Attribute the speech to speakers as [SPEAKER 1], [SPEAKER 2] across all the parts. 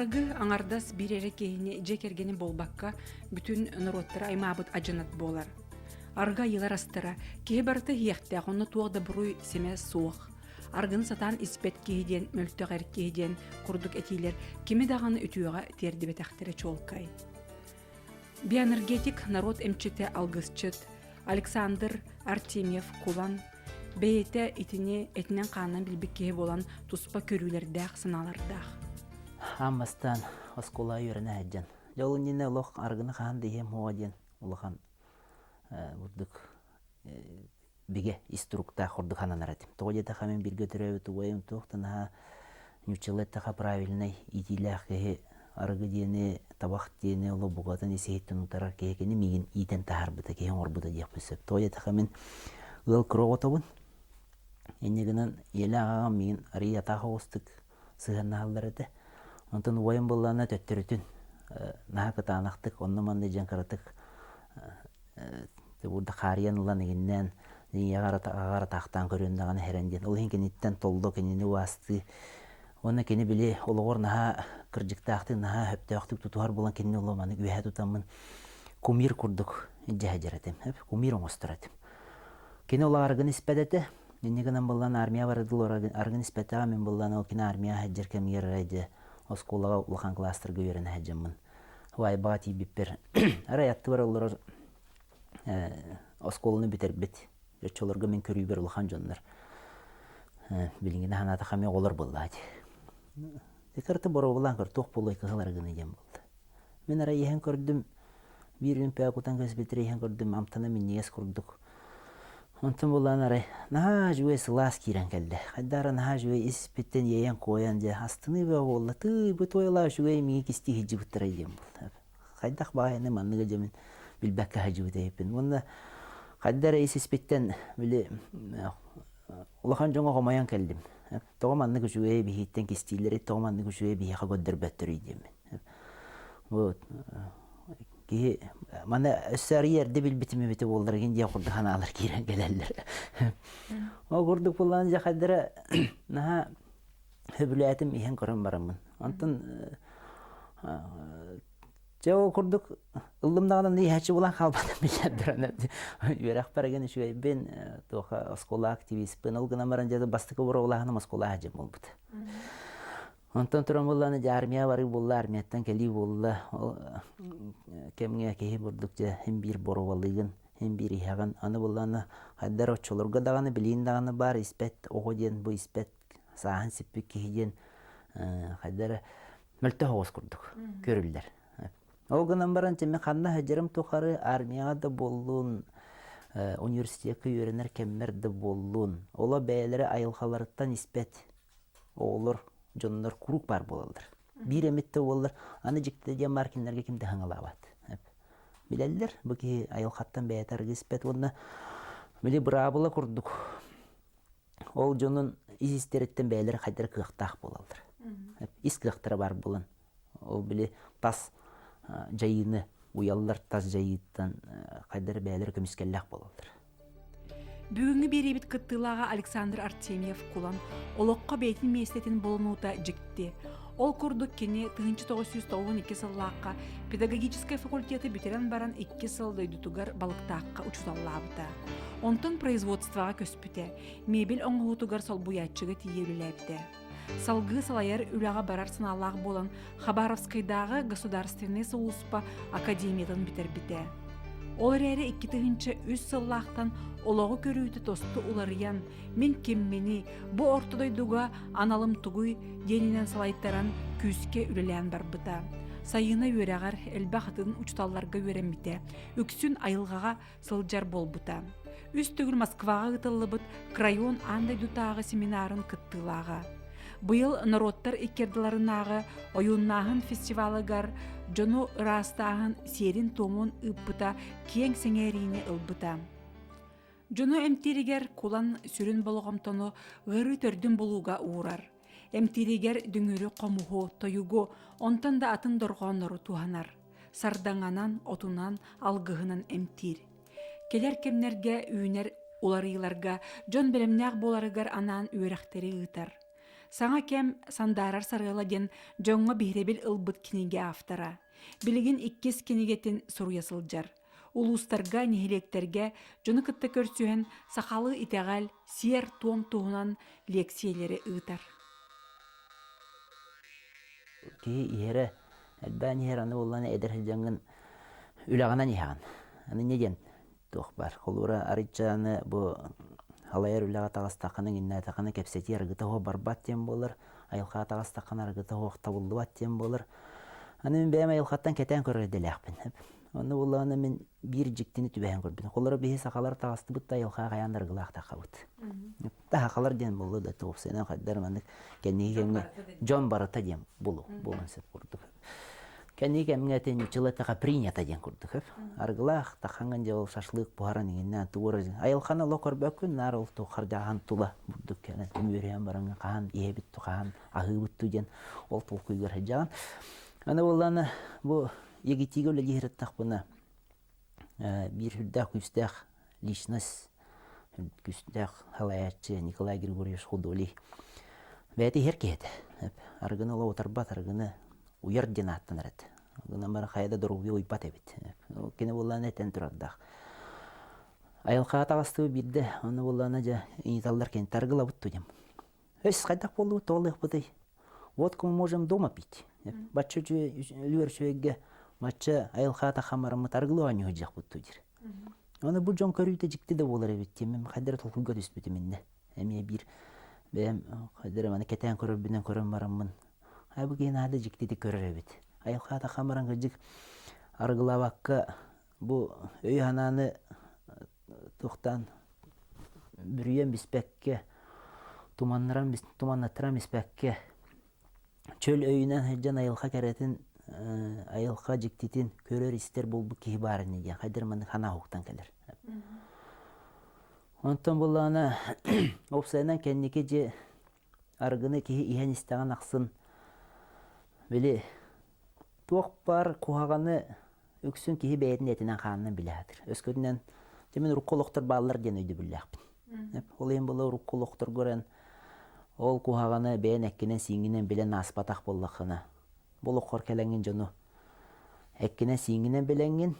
[SPEAKER 1] Аргы аңардас бирере кейіне жекергені болбаққа бүтін нұроттары аймабыт ажынат болар. Арга йылар астыра, кеhe барты хияқтақ, оны туғда бұруй семе суық. Аргын сатан испет кейден, мөлттіғар кейден, құрдық әтейлер, кеме дағаны үтіуға терді бетақтыры чолкай. Биэнергетик народ эмчете алгысчыт, Александр Артемьев Кулан, бейте итіне этінен қанынан білбек кеhe болан туспа көрілердәқ, сыналардақ.
[SPEAKER 2] Аммастан оскола үйрәнә әджән. Жолын ене олық арғыны қаған дейем оғаден олыған бұрдық біге иструкта құрды қанан аратым. Тоғадета қамен бірге түрәуі туғайым тоқтына нүчелеттаға правильный итиләқ кеге арғы дейіне табақ дейіне олы бұғатын есейттін ұтарар кегені меген итен тағар бұта кеген орбыда дейік бүсіп. Тоғадета қамен ұл күрі отобын. Енегінен елі ағаған меген арый атаға остық сығанна алдар әді. Онтан уайым боллана төттірітін наға кытанақтық, онны манды жанқаратық бұрда қариян ұлан егеннен ағара тақтан көріндіған әренден. Ол хенкенеттен толды кенені уасты. Оны кені біле олығыр наға кіржіктақты, наға хөптіяқтық тұтуар болан кенені ұламаны үйәе тұтамын кумир күрдік жәе жаратым, кумир оңыстыратым. Кені ола арғын іспәдеті, енегінен болан армия барыдыл арғын іспәтіға мен болан ол кені армия әджеркем ерірәйді. Осколаға улахан кластырға өрені әжіммін. Уай бати биппер. Арай атты бар олар осколыны бітер біт. Жөтчоларға мен көрүй бер улахан жонлар. Білінгені ханата қаме олар болады. Декарты бұры болан көр, тоқ болуй кығыларғыны ем болды. Мен арай ехен көрдім, бір үн пәк ұтан көз бітір ехен көрдім, амтана мен негес көрдік. Онтын болан арай, наға жуе сылас кейрен кәлді. Қайдары наға жуе іспеттен ейен қойан же, астыны бә олы, бұт ойла жуе меге кесті хеджі бұттыра ем болды. Қайдақ бағайны манныға жемін білбәкке хеджі бұта епін. Онда қайдары іспеттен ұлақан жоңа қомаян кәлдім. Тоға манныға жуе бейхеттен кестейлері, тоға манныға жуе бейхеға көддір бәттір едемін. Мана өссәрі ерді білбітімі біті болдырген де құрды қаналар кейрен келелер. О құрдық болған жақадыры наға хөбіләтім ехен көрін барамын. Антын жау құрдық ұлымдағынан ехәтші болан қалбадым біләдірін. Өрақ бараген үші бен тоқа оскола активист бен ұлғына маран жады бастықы бұры олағыным оскола әжім ол бұд. Онтан тұран боланы армия бары болы, армияттан кәлі болы. Кәмге кәйі бұрдық жа хем бір бору балығын, хем бір ихаған. Аны боланы қайдар очолырға дағаны, білейін дағаны бар, іспет, оғы ден, бұл іспет, сағын сіппік кейден қайдар мүлті хоғыз күрдік, көрілдер. Олғынан баран жеме қанна хәжерім тоқары армияға да болуын, университетке үйренер кәммерді болуын. Ола бәйлері айылғаларыттан іспет, оғылыр. Жонлар курук бар болалар. Bir emitте болалар. Аны жикте дия маркинлерге кимде хаңалабат. Билеллер, буки айыл хаттан бәйтар гиспет онна биле брабыла курдук. Ол жонун изистереттен бәйлер кайдар кыктак болалар. Ис кыктары бар булын. Ол биле тас жайыны уяллар тас жайыттан кайдар бәйлер көмүскеллак болалар.
[SPEAKER 1] Бүгінгі беребет кыттылаға Александр Артемьев Кулан олыққа бейтін местетін болынуыта жікті. Ол күрдік кені 1992 сыллаққа педагогическай факультеті бүтерен баран 2 сылды үдітугар балықтаққа ұчуталлабыта. Онтын производстваға көспіте, мебел оңғытугар сол бұятчыға тиеліләбді. Салғы салайар үліға барар сыналақ болан Хабаровскайдағы государственный соуспа академиядан бітер-біте. Ол әрі 2-тігінші үз сыллақтан олығы көрүйті тосты уларыян, мен кеммені бұ ортодойдуға аналым тұғый денінен салайттаран күске үлілән бар бұта. Сайына өрәғар әлбәқытын ұчталларға өреміте, үксін айылғаға сылжар бол бұта. Үз түгіл Москваға ұтылы бұт крайон андай дұтағы семинарын кыттылаға. Бұйыл народтар икерділарынағы ойыннағын фестивалыгар жону растағын серин томун ұппыта кең сеңеріне ұлбыта. Жону әмтиригер кулан сүрін болуғамтону ғыры төрдін болуға уырар. Әмтиригер дүңірі қомуғу, тойуғу, онтан да атын дұрғанлары туғанар. Сардаңанан, отунан, алғығынан әмтир. Келер кемнерге үйінер уларыйларға, жон білімнәқ боларыгар анан үйрәқтері ұйтар. Саңа кем сандарар сарыла ден жоңға бихребел ылбыт кинеге автара. Билигин иккес кинегетин суруя сылжар. Улустарга, нехилектерге, жоны кытта көрсүен сақалы итегал, сер туом туғынан лекциялері ыытар.
[SPEAKER 2] Ки иһере элбән иһер аны булланы эдер хәҗәнгән үләгәнән иһән. Аны неден тух бар. Холура аричаны бу халайыр үләгә тагыстакының иннә таганы кепсети аргыта хо барбат тем булыр. Айылга тагыстакын аргыта хо табылдыбат тем булыр. Аны мен бәм айылгаттан кетән көрәделәкпин. Аны булланы мен бир җиктене түбән күрдем. Холура бие сакалар тагысты бут айылга гаяндар гылак та кабыт. Та хакалар ден булды да туп сенә хәддәр мәндек кеннигә Джон барата дем булу. Булын сеп күрдек. Кеннигә миңа тен чылата принято ден күрдек. Аргылах таханган җавыл шашлык бухаран иннән тугыр. Айылхана локор бөкүн нарыл ту хардаган тула бурдук кенә төмөрәм барыңга кан ебит туган агыбыт туген ол толкуйгар хаҗан. Аны булланы бу егитиге легерет тахпына. Bir hüddах küstах личность küstах халаячы Николай Григорьевич Худолий. Бәти херкет. Аргыны ла отарбат аргыны уяр динаттан рет. Гына бар хайда дөрүгө уйпат эбит. Кине булланы тен турдах. Айылга тагысты бирде. Аны булланы жа инталлар кен таргыла буттудым. Эс кайдак болду толык будай. Вот мы можем дома пить. Баччы лүршөйгө Матча айылга та хамарымы таргылуан южак буттудир. Аны бу жон көрүйтө жикти да болор эбит. Мен кадер толкуйга түспүтүм инде. Эми бир бем кадер маны кетен көрөбүнөн көрөм бараммын. Ай бу кен ады жиктиди көрөр эбит. Айылга та хамаран гыжык аргылабакка бу өй ананы токтан бүрүем биспекке туманнатырам биспекке чөл өйүнөн хеджан айылга керетин айылга жиктитин көрөр истер болбу ки бар неге кадер мен хана хуктан келер. Онтон булана опсайнан кеннеке же аргыны ки иһен истаган аксын били туак бар куаганы өксүн ки бэдин этинен ханын билетир. Өскөдүнөн темен руккологтор баалар ден өйдү билэкпин. Ол эм боло руккологтор көрөн ол куаганы бээн эккенен сиңинен билен аспатак боллакына. Болу хор келеңин жону. Эккене сиңинен белеңин,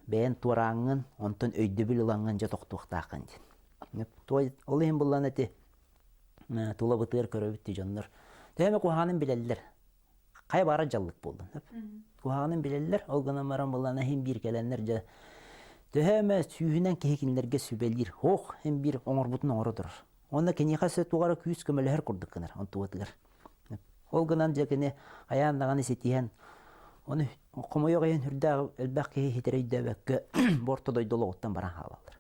[SPEAKER 2] бәен тураңын, онтон өйді біл ұлаңын жа тоқтуқтақын. Ол ең бұллан әті тула бұтығыр көрөбітті жонлар. Төйеме куханын білелілер. Қай бара жаллық болдың. Куханын білелілер, ол ғана маран бұллан әхін бір келенлер жа. Төйеме сүйінен кейкінлерге сүбелдер. Оқ, әм бір оңыр бұтын оңыры дұрыр. Онда кенеқа сөт туғары күйіс көмелер күрдік кінір, он туғытығыр. Ол гынан жакыны аяндаганы сетиен оны комойо гайын хүрдә элбәк ки хитерейдә бәккә бортодой долоттан баран халалар.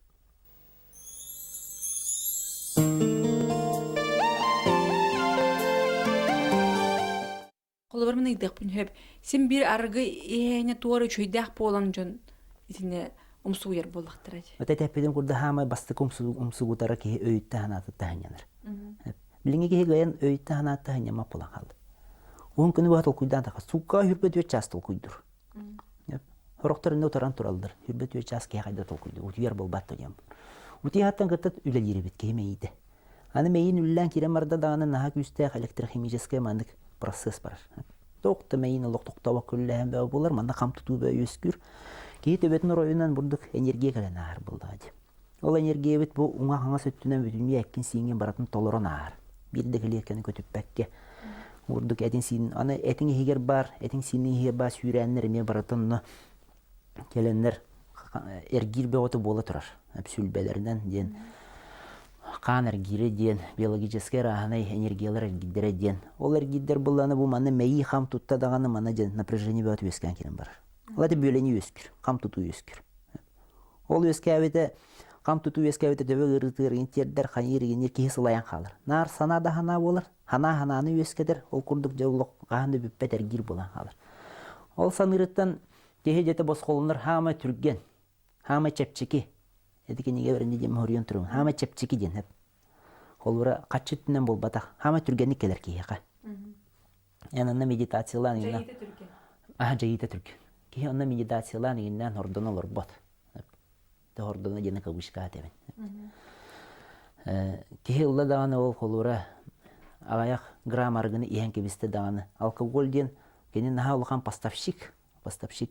[SPEAKER 1] Колбар мен идек бин хеп сен бир аргы эне туары чөйдәк болан жон итине умсуер болактыр.
[SPEAKER 2] Өтә тәпедән күрдә һәм басты умсугутара ки өйттә ханаты тәһәннәр. Билинге ки гайын өйттә ханаты тәһәннәмә булан халды. Он күні батыл күйдан тақа. Суқа хүрбет өт час тол күйдір. Хорықтарында отыран тұралдыр. Хүрбет өт час кей қайда тол күйдір. Утияр бол бат өдем. Утияттан кіртат үлелері бет кей мейді. Аны мейін үллән керем арда дағаны наға күстәқ электрохимическая мандық процесс бар. Тоқты мейін ұлық тоқтауа күллән бәу болар. Манда қам тұту бәу өскүр. Кей төбетін ройынан бұрдық энергия кәлен ағыр болды ади. Ол энергия бет бұл ұңа қаңа сөттінен бүтінме әккен сиңен баратын толырын ағыр. Бірді кілеркені көтіп бәкке. Урдук этин син аны этин хигер бар, этин синни хигер бар сүйрәннәр ме баратынны келеннәр эргир беоты бола турар. Сүлбәләрдән ден кан эргире ден биологический раханы энергиялар эргидер ден. Ол эргидер булланы бу маны мейи хам тутта даганы маны ден напряжение беоты өскән килен бар. Алар бөлени өскүр, хам туту өскүр. Ол өскәбете хам туту өскәбете дөбө ырытыр интердер ханир генер кесилаян калыр. Нар санада хана болар. Хана-хананы өскедер, ол күрдік жаулық қағанды бүппет әргір болан қалыр. Ол санырыттан кеге жеті бос қолыныр хама түрген, хама чепчеки. Әдіке неге бірінде дем ғориян тұрың, хама чепчеки ден. Ол бұра қатшыттынан бол батақ, хама түргенік келер кейеға. Әнінна медитациялан егінен.
[SPEAKER 1] Жайыты түрген.
[SPEAKER 2] Жайыты түрген. Кеге онна медитациялан егінен ордын олар бот. Ордыны дені қағышқа әтемен. Кеге ұлла дағаны ол қолуыра агаяк грамм аргыны иһен кебисте даганы. Алкоголь ден кини наха улахан поставщик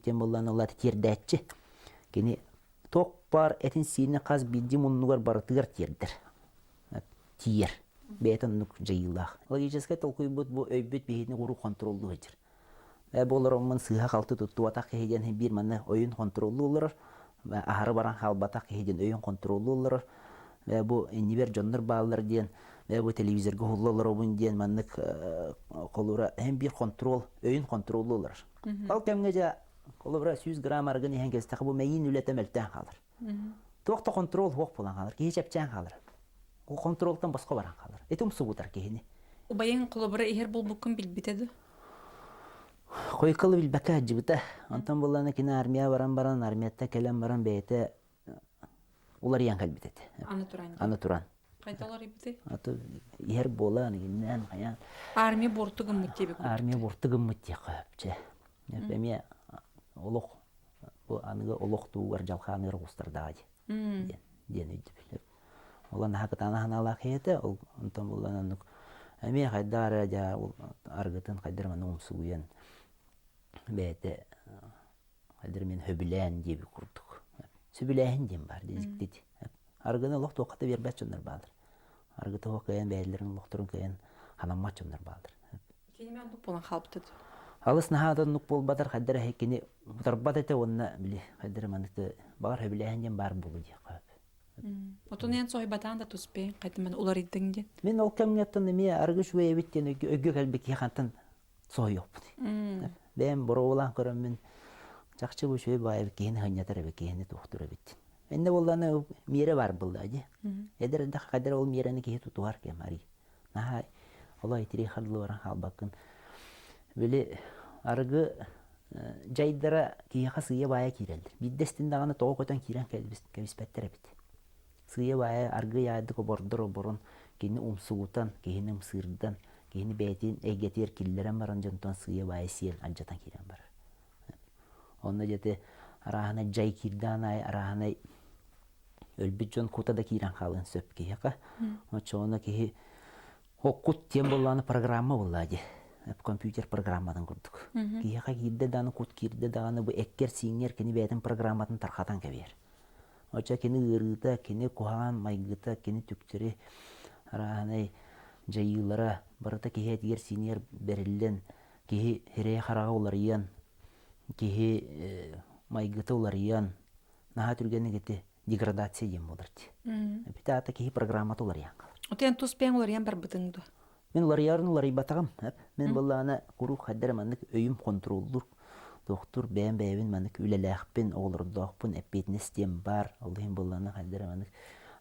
[SPEAKER 2] тем болланы олар тирдәтчи. Кини ток бар этин сине каз бидди муннугар барытыгар тирдер. Тиер. Бетен нук жайылах. Логическая толкуйбут бу өйбүт бейни гуру контроллу хеджер. Болар омын сыха калты тутту атак хеден бир манны ойын контроллу олар. Ахары баран халбатак хеден ойын контроллу олар. Бу нибер жоннор баалар ден, бу телевизорга хуллалар обун ден маннык колура hem bir kontrol, oyun kontrolü olur. Al kemgece kolura 100 gram argın hem gezte bu meyin ületemelten kalır. Toqta kontrol hoq bulan kalır, ki hiç yapacağın kalır. O kontroldan başka varan kalır. Etum subutar ki hini.
[SPEAKER 1] O bayan kolobra eher bol bukun bilbitedi.
[SPEAKER 2] Koykalı bil baka cibita. Antan bulana kina armiya varan armiyata kelem varan beyte ular yan kalbitedi. Ana turan.
[SPEAKER 1] Qaydalar ibdi?
[SPEAKER 2] Atı yer bolan ginnen hayan.
[SPEAKER 1] Armiya bortu gımmıt gibi.
[SPEAKER 2] Armiya bortu gımmıt ya qapçı. Nefemiye oloq bu anıga oloq tuğar jalxanı rostardayı. Den üdüp. Olan hakatan hanala hete ondan bulananık. Emi haydara ja argıtın haydırman umsuyan. Bete haydırmen höbülen diye bir kurduk. Sübülen diyem var dedik dedi. Argını loq toqata berbet çonlar baldır. Argıtı hoqayan beylerin loqturun kayan hanamma çonlar baldır.
[SPEAKER 1] Keni ben nuk bolan halptedi.
[SPEAKER 2] Alыс наһадан нук болбатар хаддара хекини тарбат эте онна били хаддара маныкты бар хөбүлэһенден бар болу дия кап.
[SPEAKER 1] Отон ен сойбатан да туспе кайтыман улар иддинген.
[SPEAKER 2] Мен ол кемнеттен эме аргыш ве биттен өггө келбек хантан сой yok. Ben borolan көрөм мен жакчы бу шөй бай кени ханятар бе кени доктор бит. Энде болланы мире бар булды. Эдер да хаддара ол мирени ки тутуар кемари. Наһа Алай тири халлы халбакын. Böyle argı jaydara kiyaha sıyya baya kireldir. Biddestin dağını toğu koytan kiren kebispettere bit. Sıyya baya argı yaydık o borun kini umsugutan, kini msırdan, kini betin egetir killeren baran jontan sıyya baya siyel ancatan kiren bar. Onda jete arahana jay kirdan ay arahana ölbüt jon kutada kiren kalın söp kiyaka. O çoğuna kihi okut tiyem bollanı programma bolladı. Компьютер программадан курдук. Кияка кирде даны кут кирде даны бу эккер сиңер кини бетин программадан тархатан кебер. Оча кини ырыта, кини кухан майгыта, кини түктүрү араны жайылара барата кие дигер синер берилен, кие хере харага уларыян, кие майгыта уларыян. Наха түргени кетти деградация дем болдырды. Питата кие программата уларыян.
[SPEAKER 1] Отен туспен уларыян бар бытыңды.
[SPEAKER 2] Men ularyarın uları batağım. Men bollana kuru haddara manık öyüm kontroldur. Doktor beğen beğen manık ülelekpin olur dokpun epetnes diyem bar. Allah'ın bollana haddara manık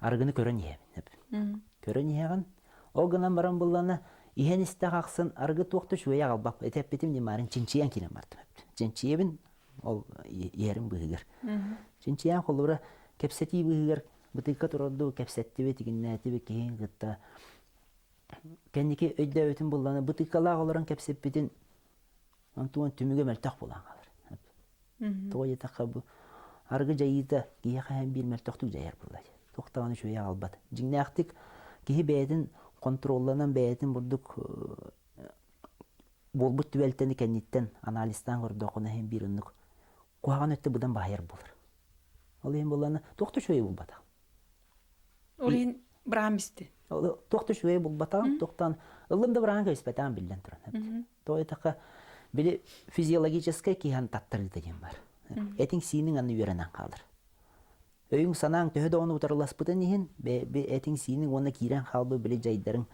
[SPEAKER 2] argını körön yemin. Körön yeğen. O günden baran bollana ihen istaqaqsın argı toqtu şöyle albaq. Etepetim dimarin çinçiyen kiren bardım. Çinçiyebin ol yerim bıgır. Çinçiyen kolura kepseti bıgır. Bıtıka turadu kepsetti ve tiginnati ve kihin gıtta. Kendiki ödde ötün bullanı bıtıkalar olarak kepsep bitin antuan tümüge meltak bulan kalır. Toya takı bu argı jayıda giya hem bir meltaktuk jayar bulay. Toktağını şöyle albat. Jinne aktik ki beytin kontrollanan beytin bulduk bolbut tüvelteni kenditten analistan gordokuna hem bir ünlük kuhagan ötte budan bahayar bulur. Olayım bullanı toktu şöyle bulbata.
[SPEAKER 1] Olayın bramisti.
[SPEAKER 2] Toqtu şöyle bulbatan, toqtan ılımda bırakın köspeten bilden turan. Toya taka bile fizyologическая kihan tattırı diyem var. Etin sinin anı yörenen kalır. Öyün sanan töhede onu utarılas bıdan nihin, etin sinin ona kiren kalbı bile jaydarın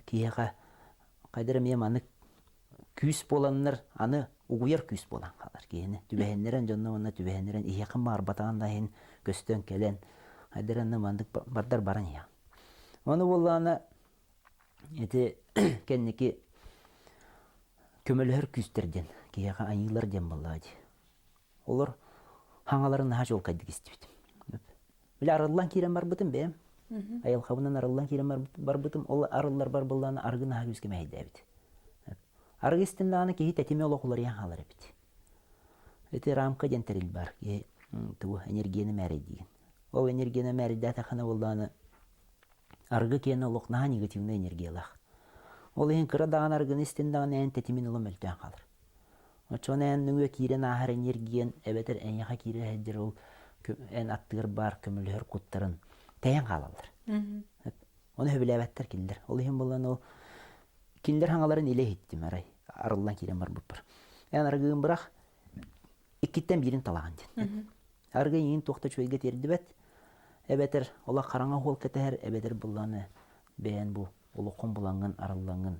[SPEAKER 2] kiyaga kaydırım yamanık küs bolanlar anı uğuyar küs bolan kalır. Kiyene tübehenleren canlı ona tübehenleren ihyakın marbatan dahin göstön kelen Haderanna mandık bardar baran ya. Onu bollana ete kendiki kömölher küsterden kiyaga ayılar dem bolladı. Olur hangaların ha jol kaydık istibitim. Bile arılan kiren bar bıtım beem. Ayıl kabından arılan kiren bar bıtım. Ol arılar bar bollana argına ha yüzge meyde bit. Argı istinlağını ki hit etimi olokular yan halar bit. Ete ramka jenteril bar ki tuğ enerjini meri diyen. O enerjine meride takana bollana Аргы кен олық наға негативный энергиялақ. Ол ең кыра даған аргын істен даған ән тетімін ұлы мөлтен қалыр. Очон ән нүңе кирен ахар энергиян әбетер әнеға кире әддер ол ән аттығыр бар көмілер құттарын тәйін қалалыр. Оны хөбілі әбәттер келдер. Ол ең болан ол келдер хаңаларын еле хеттім арай. Арылдан кирен бар бұппыр. Ән аргығын бұрақ иккеттен бірін талаған ден. Арғы ең тоқта чөйге терді бәт. Әбәтер ола қараңа қол кәтәр әбәтер бұланы бәйін бұл олыққын бұланған арылданған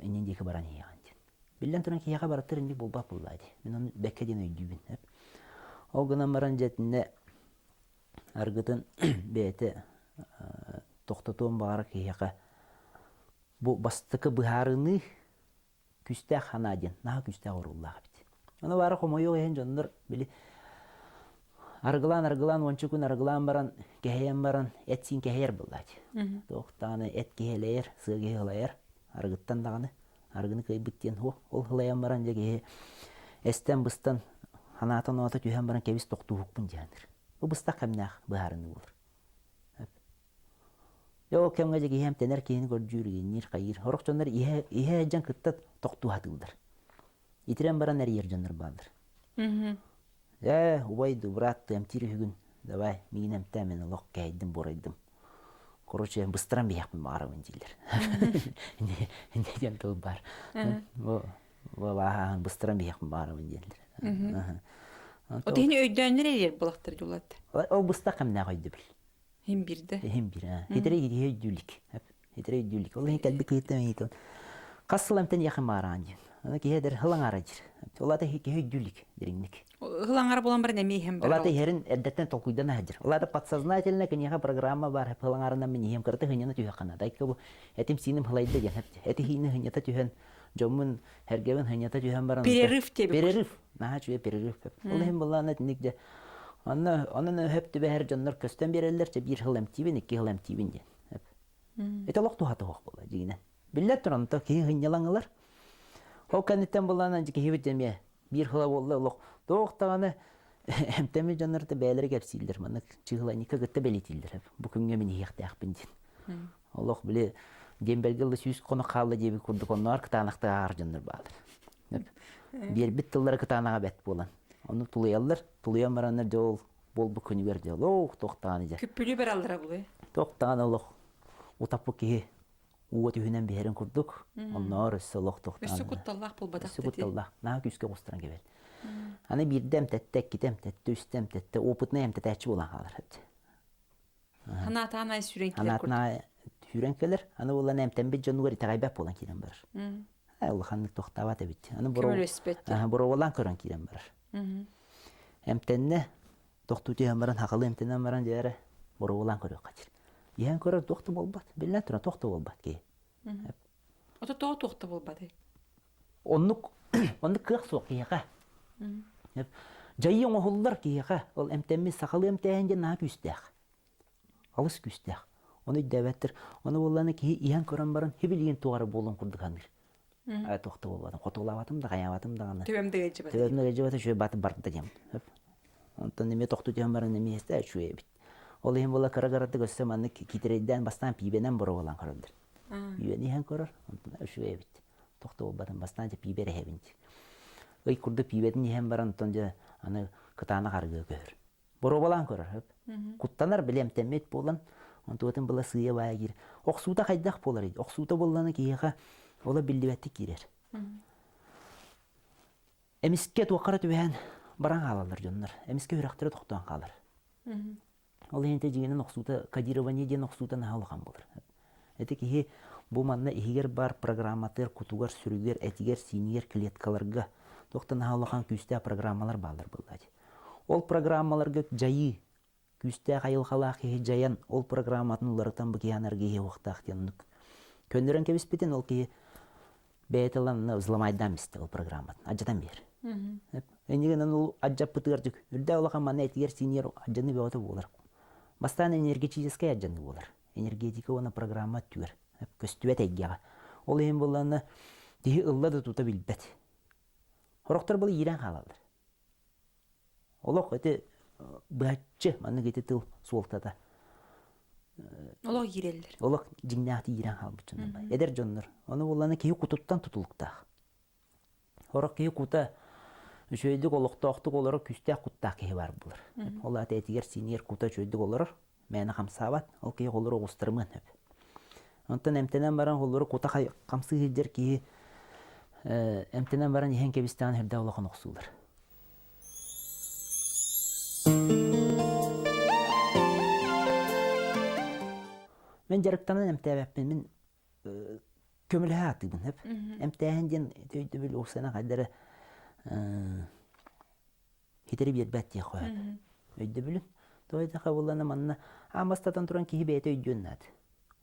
[SPEAKER 2] әнендегі баран еған ден. Білден тұран кейеға бараттыр әндік болбақ бұлайды. Мен оны бәккеден өйдейбін. Ол ғынан баран жәтінде арғытын бәйті тоқтатуын бағары кейеға бұл бастықы бұхарыны күсті қана ден, наға күсті ғоруллаға біті. Оны бары қомойық ең жондар білі арғылан, ончы күн арғылан баран, кәйен баран, әтсін кәйер бұлайды. Тоқтағаны әт кәйелер, сығы кәйелер, арғыттан дағаны, арғыны көй бүттен ол ғылайан баран жәге әстен бұстан, ханатын оты түйен баран кәбіс тоқты ғықпын жәндір. Бұл бұста қамнақ бұхарыны болыр. Ол кәмге жәге ем тәнер кейіні көрді жүргенер қайыр. Орық жондар ihe әджан күтті тоқты ғатылдар. Итірен баран әр ер жондар балдыр. Убайды, брат, әмтері хүгін. Давай, мейін әмтәмен ұлық кәйдім, борайдым. Короче, бұстыран бейақпын бағарауын дейлер. Неден тұл бар. Бұстыран бейақпын бағарауын дейлер.
[SPEAKER 1] O tehini öydönler eler bulaqtır joladı.
[SPEAKER 2] O бұста қамна қойды біл.
[SPEAKER 1] Hem birdi.
[SPEAKER 2] Hem bir. Hetere öydülik. Hetere öydülik. Ola kalbi kıyıtlamayı ton. Kasılamtan yakın bağıran diyor. Ona ki heder hılan aracır. Ola da öydülik derinlik.
[SPEAKER 1] Hılan bulan bir nemeyi hem bir.
[SPEAKER 2] Ola da herin eddetten tolkuydan hacır. Ola da подсознательно кенеха программа бар. Hılan arından ben hem kırtı hınyana tühe kana. Dayka bu etim sinim hılayda gen. Eti hini hınyata tühen. Jomun hergeven hınyata tühen baran.
[SPEAKER 1] Перерыв тебе.
[SPEAKER 2] Перерыв. Naha çüye pererıv. Ola hem bulan etnikde. Onun hep de her canlar kösten bererlerçe bir hıl emtibin, iki hıl emtibin diye. Ete loktu hatı hoq bola jigine. Billet turan ta ki hınyalanılar. O kanitten bolanan jike hibit demeye bir hıla bolla lok. Doğuqtağını emtemi canlar da beyleri gepsildir. Mana çıhıla nika gıtta belitildir. Bu künge meni hiyaqtağıqpın din. Allah bile dembelgildi süz konu qallı diye bir kurduk onlar kıtanaqta ağır canlar bağdır. Bir bit tılları kıtanağa bet bolan. Onu tuluyallar. Tuluyan baranlar jol bol bu künü ver jol. Toqtağını ja.
[SPEAKER 1] Küppülü bir aldıra bulu.
[SPEAKER 2] Toqtağını Allah. Utapı ki uwa tühünen biherin kurduk. Onlar üstü Allah toqtağını.
[SPEAKER 1] Üstü kuttallah bul badak
[SPEAKER 2] dedi. Üstü kuttallah. Naha küske qosturan gebel. Hani bir dem tettek gitem tette üstem tette oputna hem tetteçi bolan qalır hepti.
[SPEAKER 1] Hanata anay sürenkiler kurdu.
[SPEAKER 2] Hanatna sürenkiler. Hani olan hem tembe januari tagaybap bolan kiren barır. Allah hanlık toqtavat ebitti.
[SPEAKER 1] Kömül öspetти.
[SPEAKER 2] Boro olan kören kiren barır. Emtenne toqtuti hamaran haqalı emtenne hamaran jere boro olan körü qaçır. Yen körü toqtu bolbat. Billen tura toqtu bolbat ki.
[SPEAKER 1] Ota toqtu bolbat.
[SPEAKER 2] Onluk kıq soq yaqa. Jayın oğullar ki yaqa. Ol emtemmi saqalı emtenne na küstaq. Alыс küstaq. Onu davettir. Onu bolanı ki yen körün baran hibilgen tuğarı bolun kurduk hanır. Toqtu bolbadım. Qotulavatım da qayavatım da gana.
[SPEAKER 1] Tövemde geçip.
[SPEAKER 2] Tövemde geçip şöyle batı barda jem. Ondan neme toqtu jem baran neme este şöyle bit. Ol hem bola kara-karadı gössem anı kitireyden bastan pibenen boro olan karadır. Yüveni hen korar. Ondan şöyle bit. Toqtu bolbadım bastan pibere hevinci. Oy kurdu pibedin hem baran ondan anı kıtana qargı gör. Boro olan korar hep. Kuttanar bilem temmet bolan. Ondan bola sığıya baya gir. Oqsuda qaydaq bolar idi. Oqsuda bolanı kiyaqa ola bildibetti girer. Emisket waqara tüben baran qalallar jonlar. Emiske hüraqtira toqtan qalır. Ol ente jigenen oqsuda Kadirova diyen oqsuda nahalgan bolur. Eteki bu manna ihiger bar programmatör kutugar sürüger etiger siniyer kletkalarga toqtan nahalgan küste programmalar ballar boladi. Ol programmalarga jayı küste qayıl qalaqı jayan ol programmatın ulardan bu kiyanarga waqtaq yanık. Könleren kebisbeten ol ki бәйталан взломайдан бисте ол программат. Аджадан бер. Энеген ол аджап пытырдык. Үрдә олахан мана этигер синер аджаны бәуты болар. Бастан энергетическая аджаны болар. Энергетика оны программа түгер. Көстүбет әйгеға. Ол ем боланы дихи ылла да тута билбет. Хороқтар бұл иран қалалар. Олақ өте бәтчі маны кеті тыл суолтада.
[SPEAKER 1] Олох йиреллер.
[SPEAKER 2] олох жиңнаахты ирен халбычынан бай. Эдер жоннор. Оны болланы кии кутуттан тутулуктаах. Хорок кии кута үчөйдүк олохтоохтук олорор күстәк куттаах кии бар булыр. Ол аты этигер синьер кута чөйдүк олорор. Мәні қамсабат, ол кии олорор оғыстырмын. Онтан эмтенен баран олорор кута қамсы хиджер кии эмтенен баран ехен кебистан хирда олохон оқсулар. Мен жарықтанын эмтәбәппен мен көмілі атыбын хеп. Эмтәһен ден төйді біл оқсана қадары хитері бербәт дей қойады. Өйді білін. Тойда қабыланы манна амастатан туран кихи бәйті өйден нады.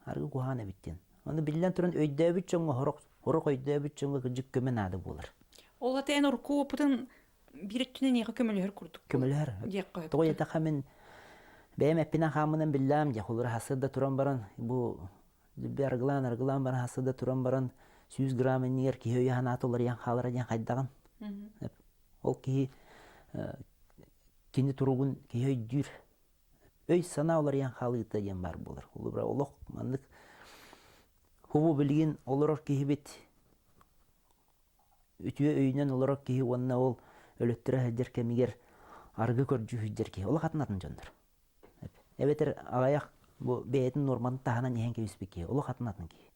[SPEAKER 2] Арғы кухана біттен. Оны білден туран өйді өбіт жоңға хорық өйді өбіт жоңға күржік көмен ады болыр.
[SPEAKER 1] Ол аты ән ұрқу опытын біріттінен еға көмілігер күрдік.
[SPEAKER 2] Көмілігер. Тойда қамен бәйім әппінен қамынан білдім де. Олар хасырда туран баран, бұл арғылан баран хасырда туран баран 100 грамм негер кихи өйі ханаты олар ең қалыра ден қайдаған. Ол кихи кені тұруғын кихи өйдір. Өй сана олар ең қалыйты ден бар болыр. Олық мандық хубу білген олар кихи бет үтіе өйінен олар кихи онына ол өліттірі әдер кәмігер арғы көрджі хүддер кихи. Олық атынатын жондар. Әбетер ағаяқ бәйетін норманы тағынан ехен кебіспек кихи. Олық атынатын кихи.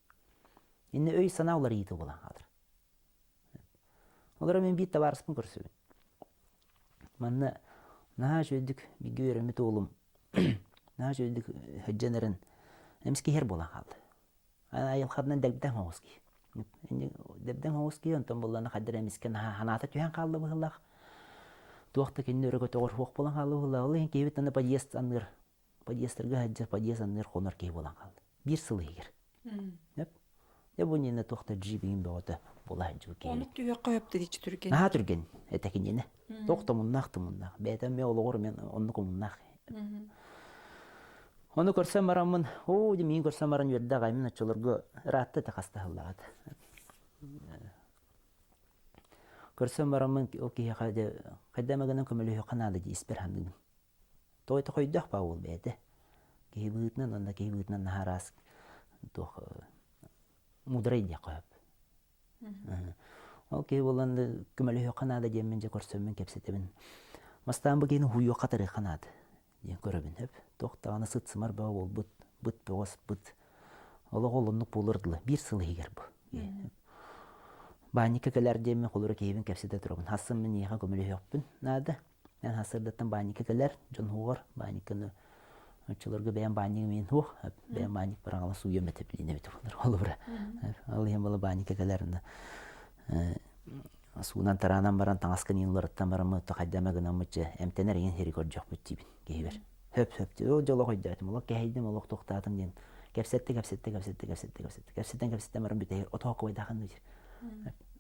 [SPEAKER 2] Енді өй сана олар еті болан қалыр. Олар мен бейт табарыспын көрсөбін. Манна наға жөйдік бігі өрімет олым. Наға жөйдік хөдженерін әміске хер болан қалды. Айылқадынан дәбден хоғыз ки. Дәбден хоғыз ки, онтан боланы қадыр әміске ханаты түйен қалды бұғылақ. Туақты кенді өрігі тоғыр хоқ болан қалды бұғылақ. Олы ең кейбет аны подъезд аныр, подъездерге хаджар подъезд аныр қонар кей болан қалды. Bir сылы егер. Бұл нені тоқты джибеген бөғыты бола хаджу кейбет.
[SPEAKER 1] Оны түйе қойыпты дейші түрген.
[SPEAKER 2] Наға түрген, әтәкен ені. Тоқты мұннақты мұннақ. Бәйтен мен олығыр мен оннық мұннақ. Оны көрсем барамын, мен көрсем барам ерді ағаймен атшылырғы ратты тақасты ғылағады. Көрсем барамын, ол кейі қайдамағынан көмілі қанады дейіс бір хандығын. Тойты қойдақ ба ол бәді. Кейі бұғытынан, онда кейі бұғытынан нағарас мұдырай де қойып. Ол кейі боланды көмілі қанады дейменже көрсеммен кепсетемін. Мастан бұл кейінің хуйо қатыры қанады. Көрөбін хөп. Тоқтағаны сұт сымар ба ол бұт бөғыз бұт. Олы қолынық болырдылы. Bir сылы егер бұ. Баника кәлер деймен қолыры кейбін кәпсеті тұрабын. Хасын мен еға көмілі өкпін. Нады? Мен хасырдаттан баника кәлер. Жон хуғар. Баниканы өтшілерге бәйін баниғы мен хуқ. Бәйін баник бараңала суйы мәтіп лейіне беті болыр. Олы бұра. Ол ең болы баника кәлерінде. Суынан таранан баран таңасқан енларыттан барамы тоқайдамағынан мұтчы әмтенер ең херикор жоқ бұт дейбін кейбір. Хөп-хөп дейді. Ол жолы қойдайтым. Олық кәйдім, олық тоқтадым дейін. Кәпсеттен барам бүт әйір. Отоға қойдаған дейір.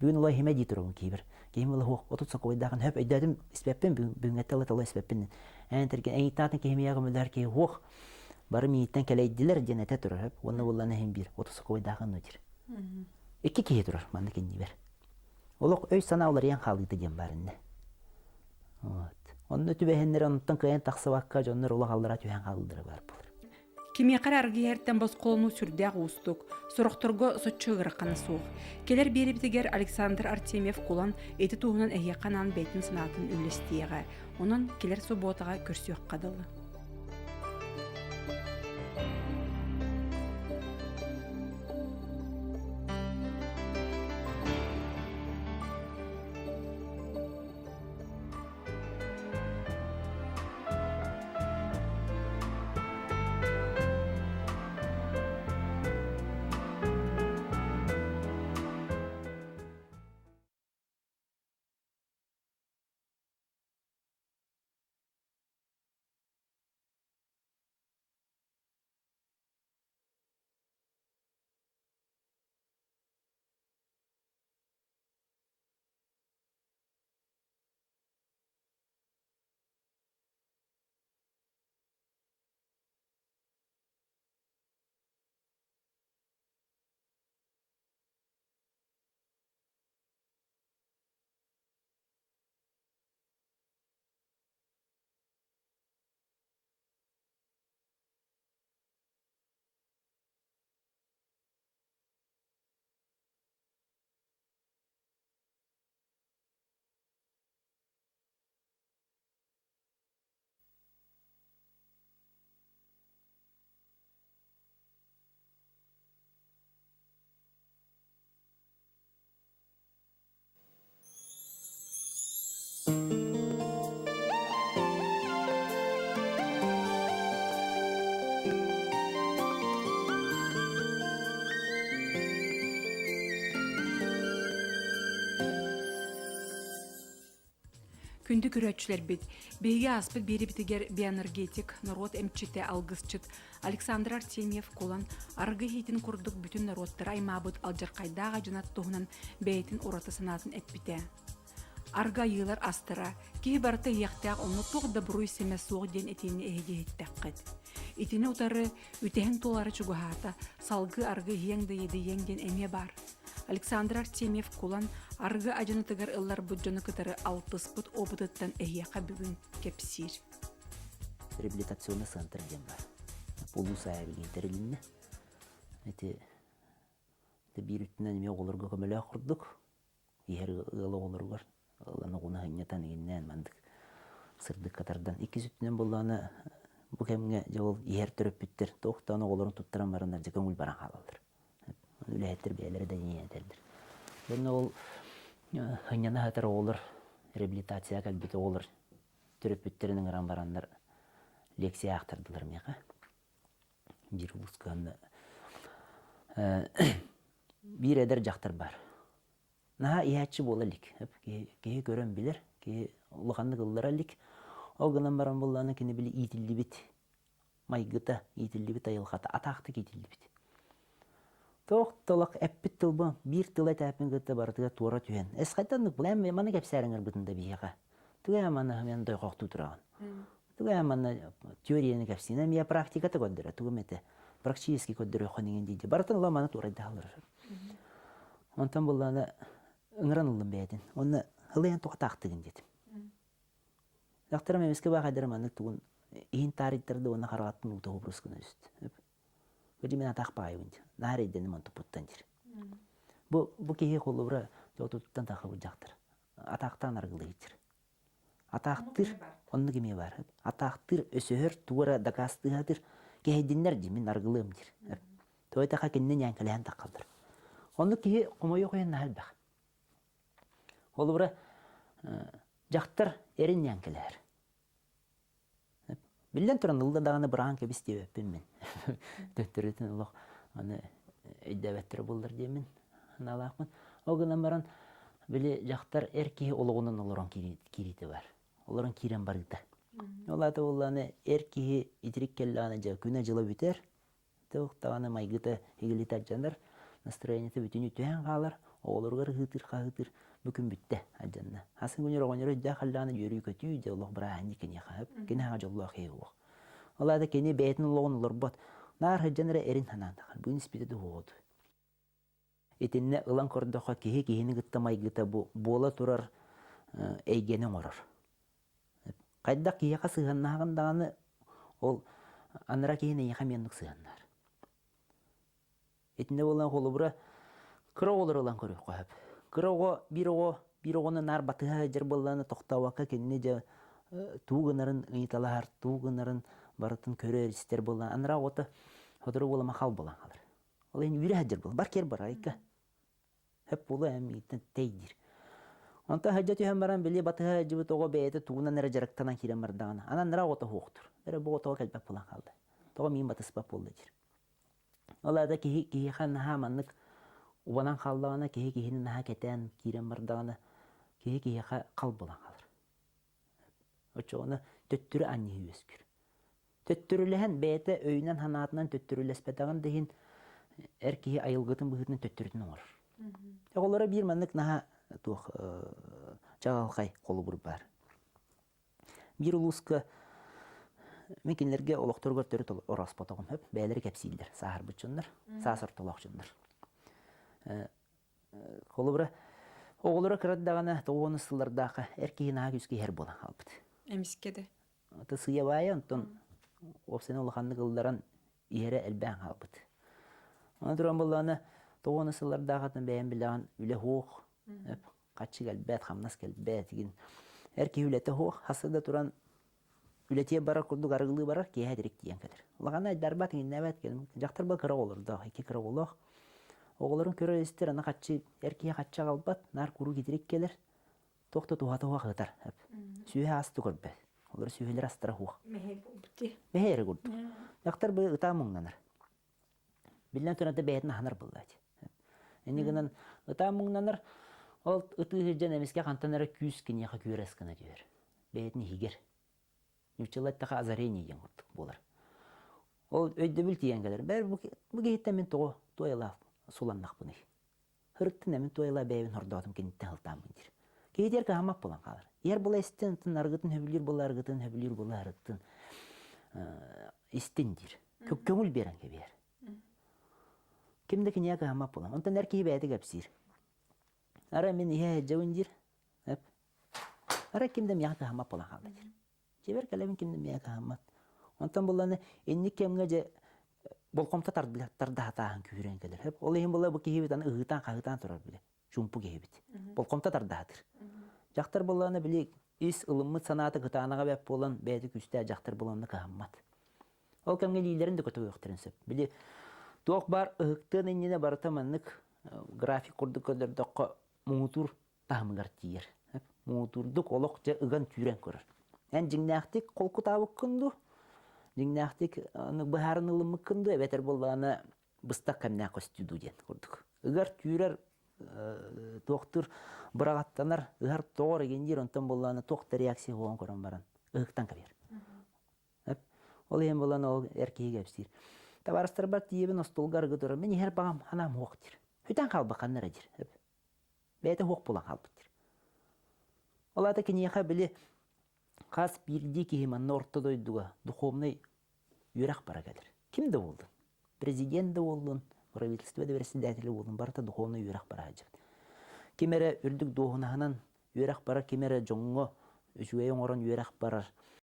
[SPEAKER 2] Бүгін олай хеме дейт ұрығын кейбір. Кейім олай отутса қойдаған. Хөп өйдәдім іспәппен, бүгін әттәлі талай іспәппен. Әнтірген әйттатын кейме яғы мүлдер кей оқ. Барым ейттен кәлейділер ден әтә тұрыр. Хөп, оны оланы хем бір. Отутса қойдаған дейір. Екі кей тұрыр, манды кенде бер. Олық өй сана олар ең қалыйды ден барынды. Онны түбәхендер онуттан кайын тақсы ваққа жоннар олық алдыра түбән қалыдыры бар болыр.
[SPEAKER 1] Кемеқар аргиерттен бас қолыну сүрдәқ ұстық, сұрақтырғы сотчығыры қаны суық. Келер бері бітігер Александр Артемьев қолан еті туғынан әйеқанан бәйтін сынатын үлістеға. Оның келер соботаға көрсіуік қадылы. Күндү күрөчүлер бит. Беге аспыт бери битигер биэнергетик, народ эмчите алгысчыт Александр Артемьев кулан аргы хитин курдук бүтүн народтар аймабыт алжаркайдага жанат туһунан бейтин ураты санатын эппите. Арга йылар астыра, кихи барыта яқтақ оны тоғда бұруй семе соғы ден етені әйге еттәққет. Етені утары үтәхін толары чугахата, салгы аргы еңді еді еңден әме бар. Александр Артемьев кулан аргы ажынытыгар ыллар бұджаны кытары алтыс бұт обыдыттан әйяқа бүгін кепсир.
[SPEAKER 2] Реабилитационный центр ден бар. Полу сайырген тәрілінні. Әте бір үттінен еме оларға көмелі құрдық. Егер ұлы оларға Аланы ғуна хыннятан егеннен мандык сырдык катардан. 2 үттінен болғаны бұл кәмге жауыл ер түріп біттір. Тоқтаны оларын тұттыран барындар же көңіл баран қалалыр. Үлі әттір бәлері де не әтелдір. Бұны ол хынняна хатыр олар реабилитация кәлбеті олар түріп біттерінің ұран барандар лекция ақтырдылар меға. Bir ұлысқаны bir әдір жақтар бар. Наха иячи болалик. Кеге көрөн билер, кеге улаханны кылларалик. Ол гынан баран болланы кені білі итилді бит. Майгыта итилді бит айылхата. Атақты кетилді бит. Тоқтылық әппіт тылбы, бір тыл әтәпін гыты барытыға туара түйен. Әс қайтандық бұл әмі маны кәпсәріңір бұтында бейеға. Түгі әманы мен дой қоқты тұраған. Түгі әманы теорияны кәпсіне мия практикаты көндірі. Түгі мәті практически көндірі өқынеген дейді. Барытын ұла маны турайды алыр. Онтан болланы ыңыран ұлым бәйдін. Оны ғылайын тоқтақтығын дедім. Дақтырым әмеске бағайдырым анық тұғын ең тарихтарды оны қарағаттың ұлты ғыбрысқына үсті. Көді мен атақ бағайын. Нағар еденім он тұпыттан дер. Бұл кейе қолы бұра жоғытыттан тақы бұл жақтыр. Атақтан арғылы етір. Атақтыр, онны кеме бар. Атақтыр өсөөр туғыра дақастығадыр. Кейдінлер демін арғылым дер. Той тақа кеннен янкілән тақалдыр. Онны кейе құмайы қойын нағал бақ. Ол бұра жақтыр әрін янкілер. Білден тұран ұлда дағаны біраған кебіс деп өппін мен. Дөттіретін ұлық оны өйдәвәттірі болдыр деймін. Налақмын. Оғынан баран біле жақтар әр кейі олығынан олырын кереті бар. Олырын керен барыда. Олады оланы әр кейі итірік келлағаны жа күні жылы бітер. Тоқтағаны майгыта егілетер жандар. Настроениеті бүтін үтіген қалар. Оғылырғыр ғытыр бүкін бүтті аджанна. Асын күнер оғыныр өйді қаллағаны жөрі көтүй де олық бұра әнді кене қағып. Кені аға жолуға қей оғы. Олады кені бәйтін олығын олыр бот. Нар хаджаныра әрін ханандағар. Бүгін іспетеді оғыды. Етінне ұлан көрдіға кейі-кейіні ғытта майгыта бола тұрар әйгенің орыр. Қайда кейіға сығаннағындағаны ол аныра кейіне еға мендік сығаннар. Етінде болан қолы бұра кыра олар олан көрі қойып. Кыра оғы, бір оғыны нар батыға жер боланы тоқтауаққа кеніне жа туғынарын ұйталар, туғынарын барытын көрі әрістер болан. Аныра оты одыры болама қал болан қалыр. Ол ең үйрі әдір бол. Бар кер бар айқа. Хөп болу әмейттен тейдір. Онта хаджат үйен баран біле батыға жібіт оғы бәйеті туғынан әрі жарықтанан керен бардағына. Анан ныра оты хоқтыр. Әрі бұл отыға кәлбәп болан қалды. Тоға мен батыспап болды жер. Олада кейі қан наға маннық убанан қалдағына, кейі-кейінің наға кәтән керен бардағына, кейі қал болан қалыр. Өтші оны төттірі анне өскір. Төттіріліген бәйеті өйінен ханатынан төттірілеспетағын дейін әр кейі айылғытын бұғытын төттіретін олар. Олары бір маннық наға жағалқай қолы бұр бар. Бір ұлысқы мекенлерге олықтырғыр түрі орас потағын өп, бәлері кәпсейдер, сағыр бұтшындар, сағыр толақшындар. Қолы бұра, оғылыры қыраддағына тоғыны сылардағы әркейін аға күзге әр болан қалбыды.
[SPEAKER 1] Әмескеді.
[SPEAKER 2] Оты сыя байы, онтын опсені олықанды қылдаран ері әлбән қалбыды. Оны тұран болағына тоғыны сылардағатын бәйін біліған үлі хоқ, қатшы кәлбәт, қамнас кәлбәт, әркей үлеті хоқ, хасыда тұран үлетие бара күрдік арғылы бара, кейі әдірек дейін кәдір. Олағана дарбат еңнәбәт кәлім, жақтар ба қыра олырды, екі қыра олық. Оғыларын көрі әстер, ана қатшы, әркейе қатша қалбат, нар күру кетірек келер, тоқты туға-туға қытар. Сүйе асты көрбе. Олар сүйелер астыра хуға. Мехері көрді. Жақтар бұл ұта мұңнаныр. Білден тұрнаты бәйетін аханар бұлдайды. Әне ұта мұңнаныр, ол ұты ғыржан әмеске қантанары күз кенеға күйер әскіні дейір. бәйтін хигер. Нүчелеттаға озарение ен құрдық болар. Ол өйді біл тиен кәдер. Бәр бұл кейттен мен тоғы тойла суланнақ бұны. Хырықтын әмін тойла бәйбін хордатым кенеттен хылтан бұндыр. Кейдер қағамап болан қалар. Ер бұл әстен арғытын хөбілер бұл арғытын, хөбілер бұл арғытын істендір. Көңіл берін кебер. Кемді кіне қағамап болан. Онтан әр кейбі әді кәпсір. Ара мен ие жауындыр. Ара кемді мен қағамап болан қалдыр. Жебер кәлемін кемді мен қағамап. Онтан боланы энник кемге же болқомта тарда хатаан күйрен келер. Ол ем бола бу кейбит аны ыгытан кагытан турар биле. Жумпу кейбит. Болқомта тардатыр. Жактар боланы биле ис ылыммыт санаты гытанага беп болан бәйди күстә жактар боланы кааммат. Ол кемге лилерин де көтө өктөрүнсөп. Биле тоқ бар ыгыктын энне бартаманнык график курду көдөр докко муутур тамыгар тиер. Муутурдук олок же ыган түйрен көрөр. Эн жиңнактык колку табык күндү. Жиңнактык аны бахарын ылымы күндү эбетер боланы быстак камна костюду ден курдук. Ыгар түйрер доктор бырагаттанар ыгар тоор гендир онтон боланы токта реакция болгон көрөн баран. Ыгыктан кабер. Ол эм боланы ол эркеге кепсир. Табарыстар бар тиебин остолгар гыдыр. Мен хер багам анам хоктир. Хүтен калбаканнар адир. Бете хок болан калбыттыр. Олата кинеха биле қас бирди кихиманны ортодойдуга духовный юрак бара келер. Кимде болду? Президент да болдун, правительство да председатель болдун, барта духовный юрак бара ажып. Кимере үрдүк духунаханан юрак бара, кимере жоңго үчүгей оңорон юрак барар.